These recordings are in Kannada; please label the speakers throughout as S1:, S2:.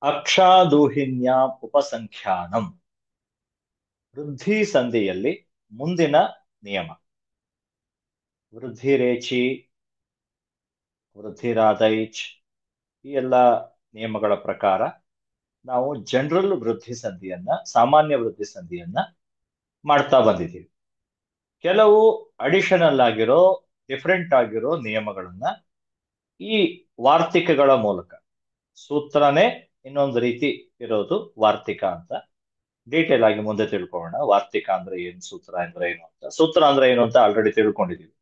S1: ಅಕ್ಷಾದೂಹಿನ್ಯಾ ಉಪಸಂಖ್ಯಾನಂ. ವೃದ್ಧಿ ಸಂಧಿಯಲ್ಲಿ ಮುಂದಿನ ನಿಯಮ. ವೃದ್ಧಿರೇಚಿ, ವೃದ್ಧಿರಾದೈಚ್, ಈ ಎಲ್ಲ ನಿಯಮಗಳ ಪ್ರಕಾರ ನಾವು ಜನರಲ್ ವೃದ್ಧಿ ಸಂಧಿಯನ್ನ, ಸಾಮಾನ್ಯ ವೃದ್ಧಿ ಸಂಧಿಯನ್ನ ಮಾಡ್ತಾ ಬಂದಿದ್ದೀವಿ. ಕೆಲವು ಅಡಿಷನಲ್ ಆಗಿರೋ, ಡಿಫರೆಂಟ್ ಆಗಿರೋ ನಿಯಮಗಳನ್ನ ಈ ವಾರ್ತಿಕಗಳ ಮೂಲಕ, ಸೂತ್ರನೇ ಇನ್ನೊಂದು ರೀತಿ ಇರೋದು ವಾರ್ತಿಕ ಅಂತ, ಡೀಟೇಲ್ ಆಗಿ ಮುಂದೆ ತಿಳ್ಕೊಳ್ಳೋಣ. ವಾರ್ತಿಕ ಅಂದ್ರೆ ಏನು, ಸೂತ್ರ ಅಂದ್ರೆ ಏನು ಅಂತ. ಸೂತ್ರ ಅಂದ್ರೆ ಏನು ಅಂತ ಆಲ್ರೆಡಿ ತಿಳ್ಕೊಂಡಿದೀವಿ.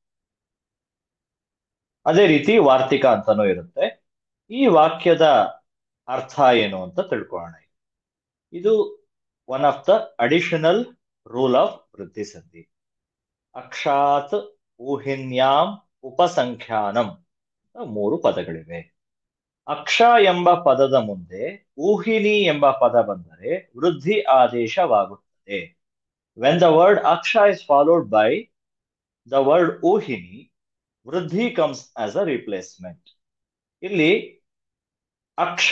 S1: ಅದೇ ರೀತಿ ವಾರ್ತಿಕ ಅಂತಾನೂ ಇರುತ್ತೆ. ಈ ವಾಕ್ಯದ ಅರ್ಥ ಏನು ಅಂತ ತಿಳ್ಕೊಳ್ಳೋಣ. ಇದು one of the additional rule of ವೃದ್ಧಿ ಸಂಧಿ. ಅಕ್ಷಾತ್ ಊಹಿನ್ಯಾಂ ಉಪಸಂಖ್ಯಾನಂ ಮೂರು ಪದಗಳಿವೆ. ಅಕ್ಷ ಎಂಬ ಪದದ ಮುಂದೆ ಊಹಿನಿ ಎಂಬ ಪದ ಬಂದರೆ ವೃದ್ಧಿ ಆದೇಶವಾಗುತ್ತದೆ. When the word aksha is followed by the word ಊಹಿನಿ, ವೃದ್ಧಿ comes as a replacement. ಇಲ್ಲಿ ಅಕ್ಷ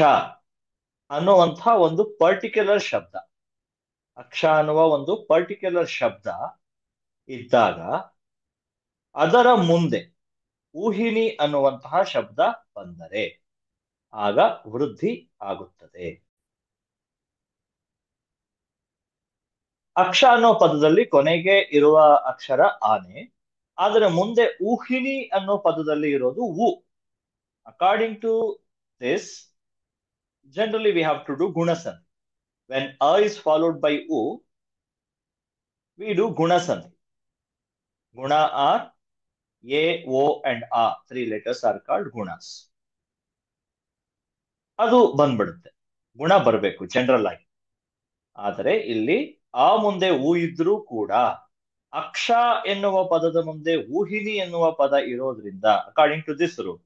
S1: ಅನ್ನುವಂಥ ಒಂದು ಪರ್ಟಿಕ್ಯುಲರ್ ಶಬ್ದ, ಅಕ್ಷ ಅನ್ನುವ ಒಂದು ಪರ್ಟಿಕ್ಯುಲರ್ ಶಬ್ದ ಇದ್ದಾಗ ಅದರ ಮುಂದೆ ಊಹಿನಿ ಅನ್ನುವಂತಹ ಶಬ್ದ ಬಂದರೆ ಆಗ ವೃದ್ಧಿ ಆಗುತ್ತದೆ. ಅಕ್ಷ ಅನ್ನೋ ಪದದಲ್ಲಿ ಕೊನೆಗೆ ಇರುವ ಅಕ್ಷರ ಆನೆ, ಆದರೆ ಮುಂದೆ ಊಹಿನಿ ಅನ್ನೋ ಪದದಲ್ಲಿ ಇರೋದು ಉ. According to this, generally we have to do gunasandhi. When a is followed by u, we do gunasandhi. Guna are a, o and a. Three letters are called gunas. ಅದು ಬಂದ್ಬಿಡುತ್ತೆ, ಗುಣ ಬರಬೇಕು ಜನರಲ್ ಆಗಿ. ಆದರೆ ಇಲ್ಲಿ ಆ ಮುಂದೆ ಊ ಇದ್ರೂ ಕೂಡ ಅಕ್ಷ ಎನ್ನುವ ಪದದ ಮುಂದೆ ಊಹಿನಿ ಎನ್ನುವ ಪದ ಇರೋದ್ರಿಂದ, according to this rule,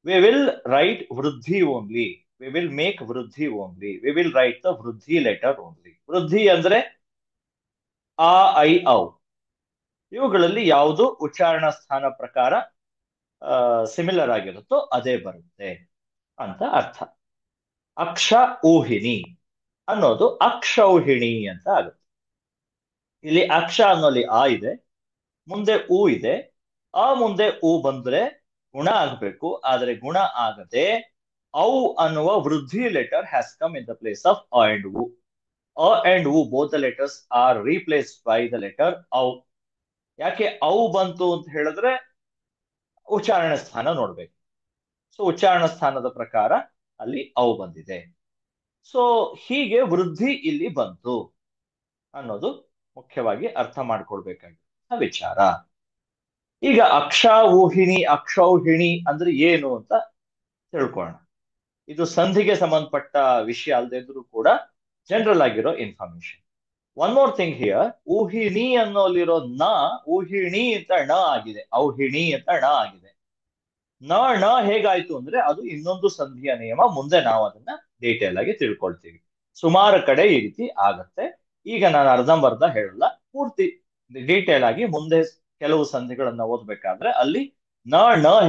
S1: we will write ವೃದ್ಧಿ ಓನ್ಲಿ. We will make ವೃದ್ಧಿ only. We will write the ವೃದ್ಧಿ ಲೆಟರ್ ಓನ್ಲಿ. ವೃದ್ಧಿ ಅಂದ್ರೆ ಆ, ಐ, ಔ, ಇವುಗಳಲ್ಲಿ ಯಾವುದು ಉಚ್ಚಾರಣಾ ಸ್ಥಾನ ಪ್ರಕಾರ ಸಿಮಿಲರ್ ಆಗಿರುತ್ತೋ ಅದೇ ಬರುತ್ತೆ ಅಂತ ಅರ್ಥ. ಅಕ್ಷ ಊಹಿನಿ ಅನ್ನೋದು ಅಕ್ಷೌಹಿಣಿ ಅಂತ ಆಗುತ್ತೆ. ಇಲ್ಲಿ ಅಕ್ಷ ಅನ್ನೋಲ್ಲಿ ಆ ಇದೆ, ಮುಂದೆ ಊ ಇದೆ. ಆ ಮುಂದೆ ಊ ಬಂದ್ರೆ ಗುಣ ಆಗ್ಬೇಕು, ಆದ್ರೆ ಗುಣ ಆಗದೆ ಔ ಅನ್ನುವ ವೃದ್ಧಿ letter has come in the place of ಅ ಅಂಡ್ ಊ. ಅ ಅಂಡ್ ಊ both the letters are replaced by the letter ಔ. ಯಾಕೆ ಔ ಬಂತು ಅಂತ ಹೇಳಿದ್ರೆ ಉಚ್ಚಾರಣ ಸ್ಥಾನ ನೋಡ್ಬೇಕು. ಸೊ ಉಚ್ಚಾರಣ ಸ್ಥಾನದ ಪ್ರಕಾರ ಅಲ್ಲಿ ಔ ಬಂದಿದೆ. ಸೊ ಹೀಗೆ ವೃದ್ಧಿ ಇಲ್ಲಿ ಬಂತು ಅನ್ನೋದು ಮುಖ್ಯವಾಗಿ ಅರ್ಥ ಮಾಡ್ಕೊಳ್ಬೇಕಾಗಿರುವ ವಿಚಾರ. ಈಗ ಅಕ್ಷ ಊಹಿಣಿ, ಅಕ್ಷೌಹಿಣಿ ಅಂದ್ರೆ ಏನು ಅಂತ ತಿಳ್ಕೊಳ್ಳೋಣ. ಇದು ಸಂಧಿಗೆ ಸಂಬಂಧಪಟ್ಟ ವಿಷಯ ಅಲ್ಲದೆ ಇದ್ರೂ ಕೂಡ ಜನರಲ್ ಆಗಿರೋ information. One more thing here, ಊಹಿಣಿ ಅನ್ನೋಲ್ಲಿರೋ ನ ಊಹಿಣಿ ಅಂತ ಣ ಆಗಿದೆ, ಔಹಿಣಿ ಅಂತ ಣ ಆಗಿದೆ. ನ ಹೇಗಾಯ್ತು ಅಂದ್ರೆ ಅದು ಇನ್ನೊಂದು ಸಂಧಿಯ ನಿಯಮ. ಮುಂದೆ ನಾವು ಅದನ್ನ ಡೀಟೇಲ್ ಆಗಿ ತಿಳ್ಕೊಳ್ತೀವಿ. ಸುಮಾರು ಕಡೆ ಈ ರೀತಿ ಆಗತ್ತೆ. ಈಗ ನಾನು ಅರ್ಧಂಬರ್ಧ ಹೇಳಲ್ಲ, ಪೂರ್ತಿ ಡೀಟೇಲ್ ಆಗಿ ಮುಂದೆ ಕೆಲವು ಸಂಧಿಗಳನ್ನ ಓದ್ಬೇಕಾದ್ರೆ ಅಲ್ಲಿ ನ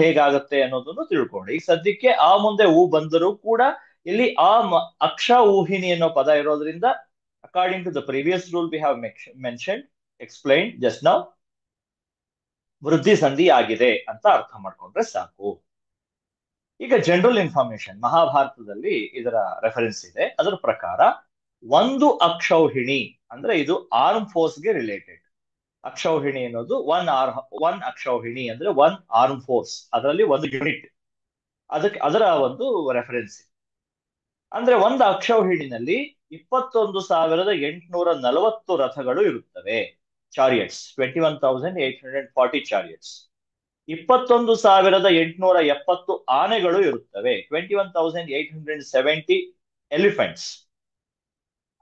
S1: ಹೇಗಾಗತ್ತೆ ಅನ್ನೋದನ್ನು ತಿಳ್ಕೊಂಡು. ಈಗ ಸದ್ಯಕ್ಕೆ ಆ ಮುಂದೆ ಊ ಬಂದರೂ ಕೂಡ ಇಲ್ಲಿ ಆ ಅಕ್ಷ ಊಹಿನಿ ಅನ್ನೋ ಪದ ಇರೋದ್ರಿಂದ, according to the previous rule we have mentioned, explain just now, ವೃದ್ಧಿ ಸಂಧಿ ಆಗಿದೆ ಅಂತ ಅರ್ಥ ಮಾಡ್ಕೊಂಡ್ರೆ ಸಾಕು. ಈಗ ಜನರಲ್ ಇನ್ಫಾರ್ಮೇಶನ್, ಮಹಾಭಾರತದಲ್ಲಿ ಇದರ ರೆಫರೆನ್ಸ್ ಇದೆ. ಅದರ ಪ್ರಕಾರ ಒಂದು ಅಕ್ಷೌಹಿಣಿ ಅಂದ್ರೆ ಇದು ಆರ್ಮ್ ಫೋರ್ಸ್ಗೆ ರಿಲೇಟೆಡ್. ಅಕ್ಷೌಹಿಣಿ ಅನ್ನೋದು ಒನ್ ಅಕ್ಷೌಹಿಣಿ ಅಂದ್ರೆ ಒನ್ ಆರ್ಮ್ ಫೋರ್ಸ್, ಅದರಲ್ಲಿ ಒಂದು ಯೂನಿಟ್, ಅದರ ಒಂದು ರೆಫರೆನ್ಸ್. ಅಂದ್ರೆ ಒಂದು ಅಕ್ಷೌಹಿಣಿನಲ್ಲಿ 21,840 ರಥಗಳು ಇರುತ್ತವೆ, ಚಾರಿಯಟ್ಸ್, 21,840 ಚಾರಿಯಟ್ಸ್. 21,870 ಆನೆಗಳು ಇರುತ್ತವೆ, 21,870 ಎಲಿಫೆಂಟ್ಸ್.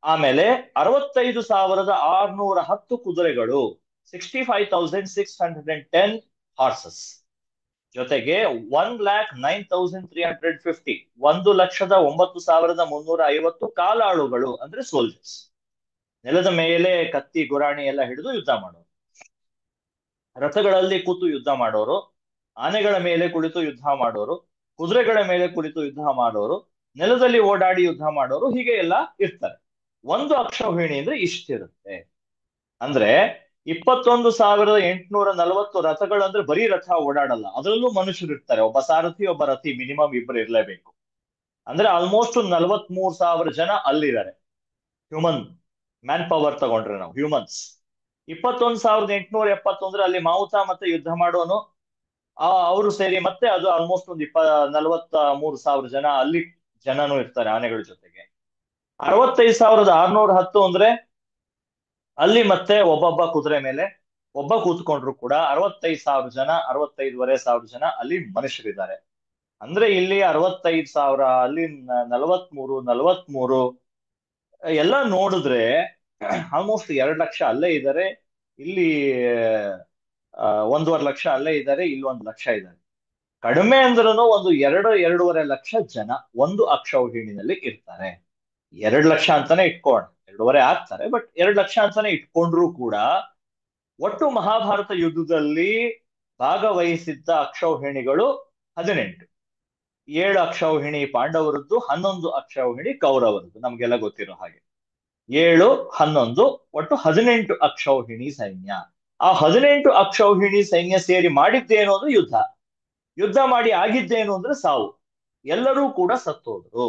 S1: ಆಮೇಲೆ 65,610 ಕುದುರೆಗಳು, 65,610 ಹಾರ್ಸಸ್. ಜೊತೆಗೆ 1,09,350, 1,09,350 ಕಾಲಾಳುಗಳು ಅಂದ್ರೆ ಸೋಲ್ಜರ್ಸ್. ನೆಲದ ಮೇಲೆ ಕತ್ತಿ ಗುರಾಣಿ ಎಲ್ಲ ಹಿಡಿದು ಯುದ್ಧ ಮಾಡೋರು, ರಥಗಳಲ್ಲಿ ಕೂತು ಯುದ್ಧ ಮಾಡೋರು, ಆನೆಗಳ ಮೇಲೆ ಕುಳಿತು ಯುದ್ಧ ಮಾಡೋರು, ಕುದುರೆಗಳ ಮೇಲೆ ಕುಳಿತು ಯುದ್ಧ ಮಾಡೋರು, ನೆಲದಲ್ಲಿ ಓಡಾಡಿ ಯುದ್ಧ ಮಾಡೋರು, ಹೀಗೆ ಎಲ್ಲ ಇರ್ತಾರೆ. ಒಂದು ಅಕ್ಷೌಹಿಣಿ ಅಂದ್ರೆ ಇಷ್ಟಿರುತ್ತೆ. ಅಂದ್ರೆ 21,840 ರಥಗಳು ಅಂದ್ರೆ ಬರೀ ರಥ ಓಡಾಡಲ್ಲ, ಅದರಲ್ಲೂ ಮನುಷ್ಯರು ಇರ್ತಾರೆ. ಒಬ್ಬ ಸಾರಥಿ, ಒಬ್ಬ ರಥಿ, ಮಿನಿಮಮ್ ಇಬ್ಬರು ಇರ್ಲೇಬೇಕು. ಅಂದ್ರೆ ಆಲ್ಮೋಸ್ಟ್ 43,000 ಜನ ಅಲ್ಲಿದ್ದಾರೆ. ಹ್ಯೂಮನ್ ಮ್ಯಾನ್ ಪವರ್ ತಗೊಂಡ್ರೆ ನಾವು ಹ್ಯೂಮನ್ಸ್ 21,870 ಅಂದ್ರೆ ಅಲ್ಲಿ ಮಾವುತ ಮತ್ತೆ ಯುದ್ಧ ಮಾಡೋನು ಅವರು ಸೇರಿ ಮತ್ತೆ ಅದು ಆಲ್ಮೋಸ್ಟ್ ಒಂದು 43,000 ಜನ ಅಲ್ಲಿ ಜನನು ಇರ್ತಾರೆ ಆನೆಗಳ ಜೊತೆಗೆ. 65,610 ಅಂದ್ರೆ ಅಲ್ಲಿ ಮತ್ತೆ ಒಬ್ಬೊಬ್ಬ ಕುದುರೆ ಮೇಲೆ ಒಬ್ಬ ಕೂತ್ಕೊಂಡ್ರು ಕೂಡ 65,000 ಜನ, 65,500 ಜನ ಅಲ್ಲಿ ಮನುಷ್ಯರಿದ್ದಾರೆ. ಅಂದ್ರೆ ಇಲ್ಲಿ 65,000, ಅಲ್ಲಿ 43 ಎಲ್ಲ ನೋಡಿದ್ರೆ ಆಲ್ಮೋಸ್ಟ್ 2 ಲಕ್ಷ ಅಲ್ಲೇ ಇದ್ದಾರೆ, ಇಲ್ಲಿ 1.5 ಲಕ್ಷ ಅಲ್ಲೇ ಇದ್ದಾರೆ, ಇಲ್ಲಿ 1 ಲಕ್ಷ ಇದ್ದಾರೆ. ಕಡಿಮೆ ಅಂದ್ರೂ ಒಂದು 2-2.5 ಲಕ್ಷ ಜನ ಒಂದು ಅಕ್ಷೌಹಿಣಿನಲ್ಲಿ ಇರ್ತಾರೆ. 2 ಲಕ್ಷ ಅಂತಾನೆ ಇಟ್ಕೋಣ, 2.5 ಆಗ್ತಾರೆ, ಬಟ್ 2 ಲಕ್ಷ ಅಂತಾನೆ ಇಟ್ಕೊಂಡ್ರು ಕೂಡ ಒಟ್ಟು ಮಹಾಭಾರತ ಯುದ್ಧದಲ್ಲಿ ಭಾಗವಹಿಸಿದ್ದ ಅಕ್ಷೌಹಿಣಿಗಳು 18. 7 ಅಕ್ಷೌಹಿಣಿ ಪಾಂಡವರದ್ದು, 11 ಅಕ್ಷೌಹಿಣಿ ಕೌರವರದ್ದು, ನಮ್ಗೆಲ್ಲ ಗೊತ್ತಿರೋ ಹಾಗೆ. 7, 11 ಒಟ್ಟು 18 ಅಕ್ಷೌಹಿಣಿ ಸೈನ್ಯ. ಆ 18 ಅಕ್ಷೌಹಿಣಿ ಸೈನ್ಯ ಸೇರಿ ಮಾಡಿದ್ದೇನು ಅಂದ್ರೆ ಯುದ್ಧ ಮಾಡಿ ಆಗಿದ್ದೇನು ಅಂದ್ರೆ ಸಾವು. ಎಲ್ಲರೂ ಕೂಡ ಸತ್ತೋದ್ರು.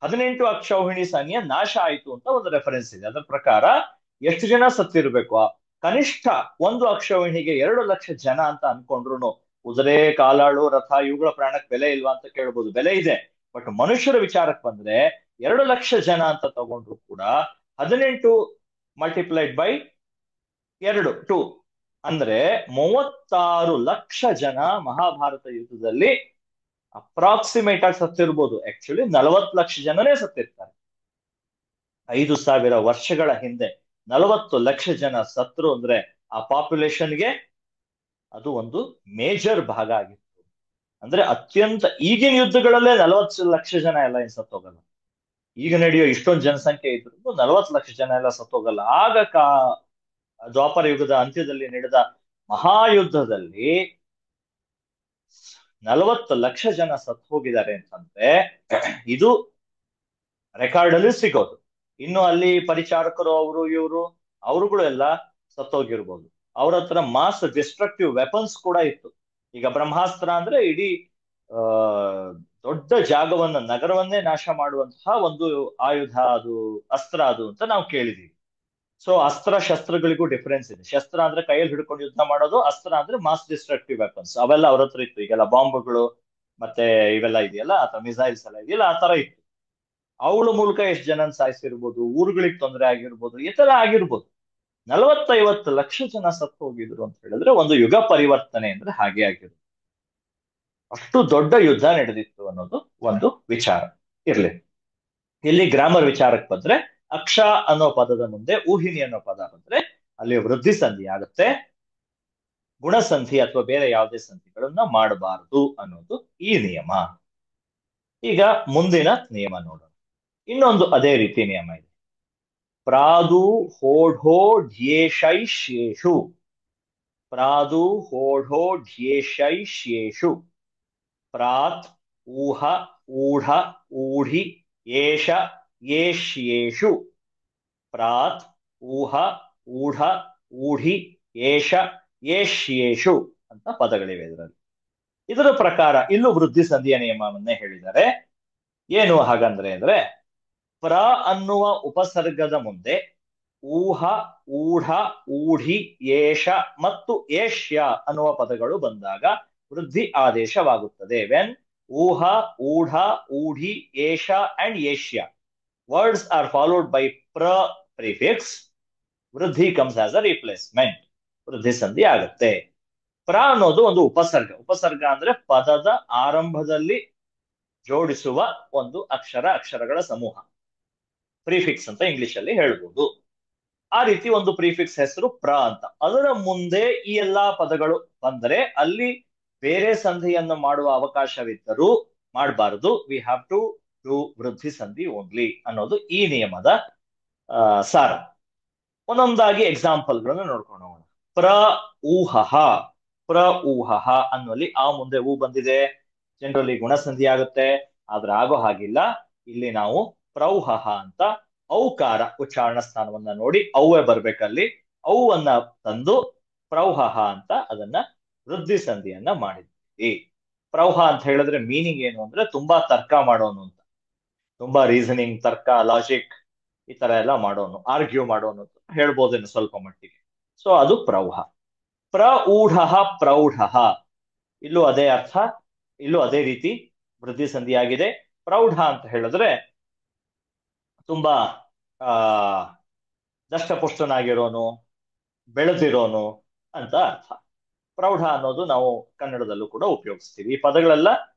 S1: 18 ಅಕ್ಷೌಹಿಣಿ ಸೈನ್ಯ ನಾಶ ಆಯ್ತು ಅಂತ ಒಂದು ರೆಫರೆನ್ಸ್ ಇದೆ. ಅದರ ಪ್ರಕಾರ ಎಷ್ಟು ಜನ ಸತ್ತಿರ್ಬೇಕು? ಕನಿಷ್ಠ ಒಂದು ಅಕ್ಷೌಹಿಣಿಗೆ 2 ಲಕ್ಷ ಜನ ಅಂತ ಅನ್ಕೊಂಡ್ರು, ಕುದುರೆ, ಕಾಲಾಳು, ರಥ ಇವುಗಳ ಪ್ರಾಣಕ್ಕೆ ಬೆಲೆ ಇಲ್ವಾ ಅಂತ ಕೇಳ್ಬೋದು. ಬೆಲೆ ಇದೆ, ಬಟ್ ಮನುಷ್ಯರ ವಿಚಾರಕ್ಕೆ ಬಂದ್ರೆ 2 ಲಕ್ಷ ಜನ ಅಂತ ತಗೊಂಡ್ರು ಕೂಡ 18 ಮಲ್ಟಿಪ್ಲೈಡ್ ಬೈ 2 ಅಂದ್ರೆ 36 ಲಕ್ಷ ಜನ ಮಹಾಭಾರತ ಯುದ್ಧದಲ್ಲಿ ಅಪ್ರಾಕ್ಸಿಮೇಟ್ ಆಗಿ ಸತ್ತಿರ್ಬೋದು. ಆಕ್ಚುಲಿ 40 ಲಕ್ಷ ಜನನೇ ಸತ್ತಿರ್ತಾರೆ. 5,000 ವರ್ಷಗಳ ಹಿಂದೆ 40 ಲಕ್ಷ ಜನ ಸತ್ರು ಅಂದ್ರೆ ಆ ಪಾಪ್ಯುಲೇಷನ್ಗೆ ಅದು ಒಂದು ಮೇಜರ್ ಭಾಗ ಆಗಿತ್ತು. ಅಂದ್ರೆ ಅತ್ಯಂತ ಈಗಿನ ಯುದ್ಧಗಳಲ್ಲೇ 40 ಲಕ್ಷ ಜನ ಎಲ್ಲ ಏನ್ ಸತ್ತೋಗಲ್ಲ. ಈಗ ನಡೆಯೋ ಇಷ್ಟೊಂದು ಜನಸಂಖ್ಯೆ ಇದ್ರು 40 ಲಕ್ಷ ಜನ ಎಲ್ಲ ಸತ್ತೋಗಲ್ಲ. ಆಗ ದ್ವಾಪರ ಯುಗದ ಅಂತ್ಯದಲ್ಲಿ ನಡೆದ ಮಹಾಯುದ್ಧದಲ್ಲಿ 40 ಲಕ್ಷ ಜನ ಸತ್ತು ಹೋಗಿದ್ದಾರೆ ಅಂತಂದ್ರೆ ಇದು ರೆಕಾರ್ಡ್ ಅಲ್ಲಿ ಸಿಗೋದು. ಇನ್ನು ಅಲ್ಲಿ ಪರಿಚಾರಕರು ಅವರು ಇವರು ಅವರುಗಳು ಎಲ್ಲ ಸತ್ತೋಗಿರ್ಬೋದು. ಅವ್ರ ಹತ್ರ ಮಾಸ್ ಡಿಸ್ಟ್ರಕ್ಟಿವ್ ವೆಪನ್ಸ್ ಕೂಡ ಇತ್ತು. ಈಗ ಬ್ರಹ್ಮಾಸ್ತ್ರ ಅಂದ್ರೆ ಇಡೀ ಆ ದೊಡ್ಡ ಜಾಗವನ್ನ, ನಗರವನ್ನೇ ನಾಶ ಮಾಡುವಂತಹ ಒಂದು ಆಯುಧ, ಅದು ಅಸ್ತ್ರ ಅದು ಅಂತ ನಾವು ಕೇಳಿದೀವಿ. ಸೊ ಅಸ್ತ್ರ ಶಸ್ತ್ರಗಳಿಗೂ ಡಿಫರೆನ್ಸ್ ಇದೆ. ಶಸ್ತ್ರ ಅಂದ್ರೆ ಕೈಯಲ್ಲಿ ಹಿಡ್ಕೊಂಡು ಯುದ್ಧ ಮಾಡೋದು, ಅಸ್ತ್ರ ಅಂದ್ರೆ ಮಾಸ್ ಡಿಸ್ಟ್ರಕ್ಟಿವ್ ವೆಪನ್ಸ್. ಅವೆಲ್ಲ ಅವ್ರ ಹತ್ರ ಇತ್ತು. ಈಗೆಲ್ಲ ಬಾಂಬ್ಗಳು ಮತ್ತೆ ಇವೆಲ್ಲ ಇದೆಯಲ್ಲ, ಅಥವಾ ಮಿಸೈಲ್ಸ್ ಎಲ್ಲ ಇದೆಯಲ್ಲ, ಆ ತರ ಇತ್ತು. ಅವಳ ಮೂಲಕ ಎಷ್ಟು ಜನ ಸಾಯಿಸಿರ್ಬೋದು, ಊರುಗಳಿಗೆ ತೊಂದರೆ ಆಗಿರ್ಬೋದು, ಈ ತರ ಆಗಿರ್ಬೋದು. 40-50 ಲಕ್ಷ ಜನ ಸತ್ತು ಹೋಗಿದ್ರು ಅಂತ ಹೇಳಿದ್ರೆ ಒಂದು ಯುಗ ಪರಿವರ್ತನೆ ಅಂದ್ರೆ ಹಾಗೆ ಆಗಿರುತ್ತೆ. ಅಷ್ಟು ದೊಡ್ಡ ಯುದ್ಧ ನಡೆದಿತ್ತು ಅನ್ನೋದು ಒಂದು ವಿಚಾರ ಇರ್ಲಿ. ಇಲ್ಲಿ ಗ್ರಾಮರ್ ವಿಚಾರಕ್ಕೆ ಬಂದ್ರೆ ಅಕ್ಷ ಅನ್ನೋ ಪದದ ಮುಂದೆ ಊಹಿನಿ ಅನ್ನೋ ಪದ ಬಂದ್ರೆ ಅಲ್ಲಿ ವೃದ್ಧಿ ಸಂಧಿ ಆಗುತ್ತೆ. ಗುಣಸಂಧಿ ಅಥವಾ ಬೇರೆ ಯಾವುದೇ ಸಂಧಿಗಳನ್ನ ಮಾಡಬಾರದು ಅನ್ನೋದು ಈ ನಿಯಮ. ಈಗ ಮುಂದಿನ ನಿಯಮ ನೋಡೋಣ. ಇನ್ನೊಂದು ಅದೇ ರೀತಿ ನಿಯಮ ಇದೆ. ಪ್ರಾದು ಹೋಢೋ ಢ್ಯೇಷೈ ಶೇಷು. ಪ್ರಾದು ಹೋಢೋ ಢ್ಯೇಷೈ ಶೇಷು. ಪ್ರಾತ್ ಊಹ ಊಢ ಊಢಿ ಏಷ ಏಷ್ಯೇಷು. ಪ್ರಾತ್ ಊಹ ಊಢ ಊಢಿ ಏಷ ಏಷ್ಯೇಷು ಅಂತ ಪದಗಳಿವೆ ಇದರಲ್ಲಿ. ಇದರ ಪ್ರಕಾರ ಇಲ್ಲೂ ವೃದ್ಧಿ ಸಂಧಿಯ ನಿಯಮವನ್ನೇ ಹೇಳಿದ್ದಾರೆ. ಏನು ಹಾಗಂದ್ರೆ ಅಂದ್ರೆ ಪ್ರ ಅನ್ನುವ ಉಪಸರ್ಗದ ಮುಂದೆ ಊಹ ಊಢ ಊಢಿ ಏಷ ಮತ್ತು ಏಷ್ಯ ಅನ್ನುವ ಪದಗಳು ಬಂದಾಗ ವೃದ್ಧಿ ಆದೇಶವಾಗುತ್ತದೆ. ವೆನ್ ಊಹ ಊಢ ಊಢಿ ಏಷ and Asia words are followed by ಪ್ರ ಪ್ರಿಫಿಕ್ಸ್, ವೃದ್ಧಿ ಕಮ್ಸ್ ಆಸ್ ಅ ರಿಪ್ಲೇಸ್ಮೆಂಟ್, ವೃದ್ಧಿ ಸಂಧಿ ಆಗುತ್ತೆ. ಪ್ರ ಅನ್ನೋದು ಒಂದು ಉಪಸರ್ಗ. ಉಪಸರ್ಗ ಅಂದ್ರೆ ಪದದ ಆರಂಭದಲ್ಲಿ ಜೋಡಿಸುವ ಒಂದು ಅಕ್ಷರಗಳ ಸಮೂಹ. ಪ್ರಿಫಿಕ್ಸ್ ಅಂತ ಇಂಗ್ಲಿಷ್ ಅಲ್ಲಿ ಹೇಳ್ಬೋದು. ಆ ರೀತಿ ಒಂದು ಪ್ರಿಫಿಕ್ಸ್ ಹೆಸರು ಪ್ರ ಅಂತ. ಅದರ ಮುಂದೆ ಈ ಎಲ್ಲಾ ಪದಗಳು ಬಂದರೆ ಅಲ್ಲಿ ಬೇರೆ ಸಂಧಿಯನ್ನು ಮಾಡುವ ಅವಕಾಶವಿದ್ದರೂ ಮಾಡಬಾರದು. ವಿ ಹ್ಯಾವ್ ಟು ಡೂ ವೃದ್ಧಿ ಸಂಧಿ ಓನ್ಲಿ ಅನ್ನೋದು ಈ ನಿಯಮದ ಸಾರ. ಒಂದೊಂದಾಗಿ ಎಕ್ಸಾಂಪಲ್ಗಳನ್ನು ನೋಡ್ಕೊಂಡು ಹೋಗೋಣ. ಪ್ರ ಊಹಃ. ಪ್ರ ಊಹಃ ಅನ್ನುವಲ್ಲಿ ಆ ಮುಂದೆ ಊ ಬಂದಿದೆ. ಜನರಲಿ ಗುಣಸಂಧಿ ಆಗುತ್ತೆ, ಆದ್ರೆ ಆಗೋ ಹಾಗಿಲ್ಲ. ಇಲ್ಲಿ ನಾವು ಪ್ರೌಹಃ ಅಂತ ಔಕಾರ ಉಚ್ಚಾರಣ ಸ್ಥಾನವನ್ನ ನೋಡಿ ಔವೇ ಬರ್ಬೇಕಲ್ಲಿ ಔವನ್ನ ತಂದು ಪ್ರೌಹಃ ಅಂತ ಅದನ್ನ ವೃದ್ಧಿ ಸಂಧಿಯನ್ನ ಮಾಡಿದ್ವಿ. ಪ್ರೌಹ ಅಂತ ಹೇಳಿದ್ರೆ ಮೀನಿಂಗ್ ಏನು ಅಂದ್ರೆ ತುಂಬಾ ತರ್ಕ ಮಾಡೋನು ಅಂತ, ತುಂಬಾ ರೀಸನಿಂಗ್, ತರ್ಕ, ಲಾಜಿಕ್ ಈ ತರ ಎಲ್ಲ ಮಾಡೋನು, ಆರ್ಗ್ಯೂ ಮಾಡೋನು ಅಂತ ಹೇಳ್ಬೋದೇನು ಸ್ವಲ್ಪ ಮಟ್ಟಿಗೆ. ಸೊ ಅದು ಪ್ರೌಹ. ಪ್ರೌಢ ಪ್ರೌಢ, ಇಲ್ಲೂ ಅದೇ ಅರ್ಥ, ಇಲ್ಲೂ ಅದೇ ರೀತಿ ವೃದ್ಧಿ ಸಂಧಿಯಾಗಿದೆ. ಪ್ರೌಢ ಅಂತ ಹೇಳಿದ್ರೆ ತುಂಬಾ ಆ ದಷ್ಟಪುಷ್ಟನಾಗಿರೋನು, ಬೆಳೆದಿರೋನು ಅಂತ ಅರ್ಥ. ಪ್ರೌಢ ಅನ್ನೋದು ನಾವು ಕನ್ನಡದಲ್ಲೂ ಕೂಡ ಉಪಯೋಗಿಸ್ತೀವಿ. ಈ ಪದಗಳೆಲ್ಲ